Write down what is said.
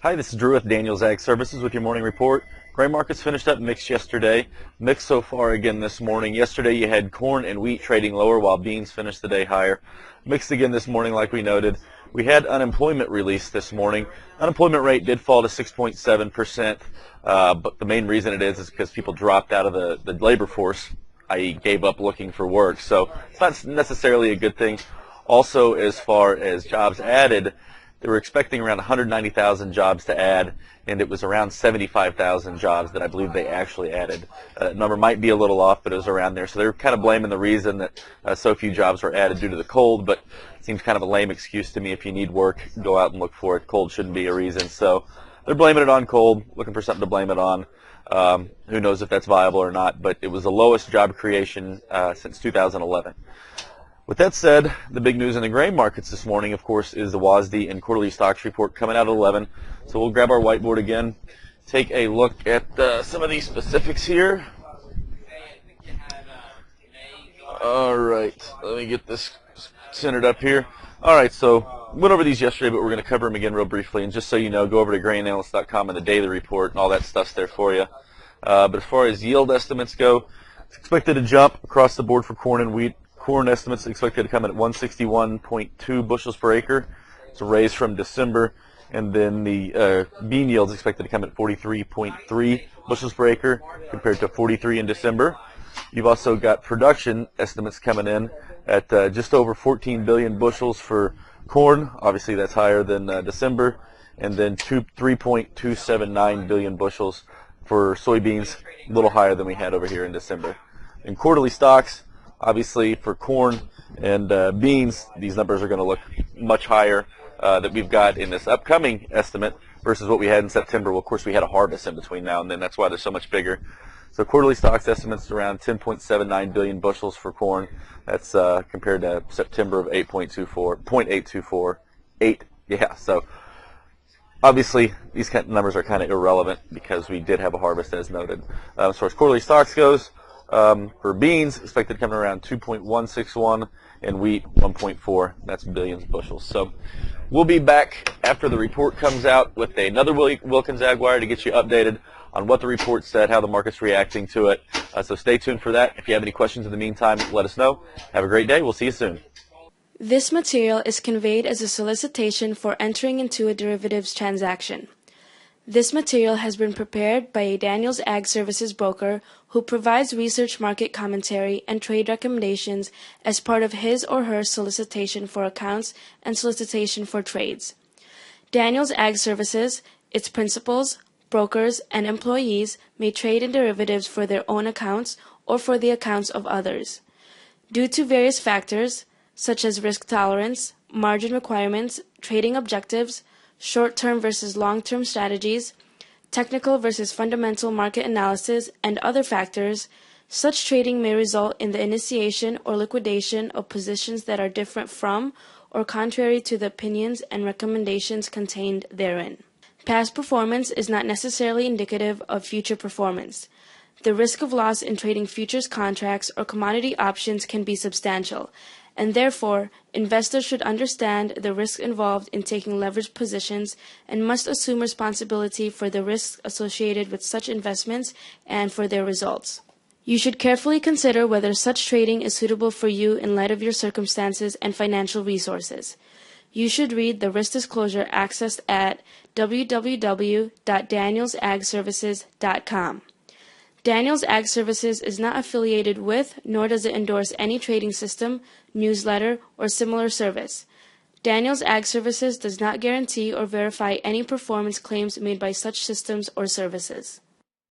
Hi, this is Drew with Daniels Ag Services with your morning report. Grain markets finished up mixed yesterday. Mixed so far again this morning. Yesterday you had corn and wheat trading lower while beans finished the day higher. Mixed again this morning like we noted. We had unemployment release this morning. Unemployment rate did fall to 6.7%, but the main reason it is because people dropped out of the labor force, i.e. gave up looking for work. So it's not necessarily a good thing. Also, as far as jobs added, they were expecting around 190,000 jobs to add, and it was around 75,000 jobs that I believe they actually added. Number might be a little off, but it was around there. So they're kind of blaming the reason that so few jobs were added due to the cold, but it seems kind of a lame excuse to me. If you need work, go out and look for it. Cold shouldn't be a reason. So they're blaming it on cold, looking for something to blame it on. Who knows if that's viable or not, but it was the lowest job creation since 2011. With that said, the big news in the grain markets this morning, of course, is the WASDE and quarterly stocks report coming out at 11. So we'll grab our whiteboard again, take a look at some of these specifics here. All right, let me get this centered up here. All right, so went over these yesterday, but we're going to cover them again real briefly. And just so you know, go over to grainanalyst.com and the daily report, and all that stuff's there for you. But as far as yield estimates go, it's expected to jump across the board for corn and wheat. Corn estimates expected to come in at 161.2 bushels per acre. It's a raise from December. And then the bean yield is expected to come at 43.3 bushels per acre compared to 43 in December. You've also got production estimates coming in at just over 14 billion bushels for corn. Obviously, that's higher than December. And then 3.279 billion bushels for soybeans, a little higher than we had over here in December. In quarterly stocks, obviously, for corn and beans, these numbers are going to look much higher that we've got in this upcoming estimate versus what we had in September. Well, of course, we had a harvest in between now and then. That's why they're so much bigger. So quarterly stocks estimates around 10.79 billion bushels for corn. That's compared to September of 0.824. Yeah, so obviously, these kind of numbers are kind of irrelevant because we did have a harvest as noted. As far as quarterly stocks goes, for beans, expected to come in around 2.161, and wheat 1.4. That's billions bushels. So we'll be back after the report comes out with another Wilkins Ag Wire to get you updated on what the report said, how the market's reacting to it. So stay tuned for that. If you have any questions in the meantime, let us know. Have a great day. We'll see you soon. This material is conveyed as a solicitation for entering into a derivatives transaction. This material has been prepared by a Daniels Ag Services broker who provides research, market commentary, and trade recommendations as part of his or her solicitation for accounts and solicitation for trades. Daniels Ag Services, its principals, brokers, and employees may trade in derivatives for their own accounts or for the accounts of others. Due to various factors, such as risk tolerance, margin requirements, trading objectives, short-term versus long-term strategies, technical versus fundamental market analysis, and other factors, such trading may result in the initiation or liquidation of positions that are different from or contrary to the opinions and recommendations contained therein. Past performance is not necessarily indicative of future performance. The risk of loss in trading futures contracts or commodity options can be substantial, and therefore, investors should understand the risks involved in taking leveraged positions and must assume responsibility for the risks associated with such investments and for their results. You should carefully consider whether such trading is suitable for you in light of your circumstances and financial resources. You should read the risk disclosure accessed at www.danielsagservices.com. Daniels Ag Services is not affiliated with, nor does it endorse any trading system, newsletter, or similar service. Daniels Ag Services does not guarantee or verify any performance claims made by such systems or services.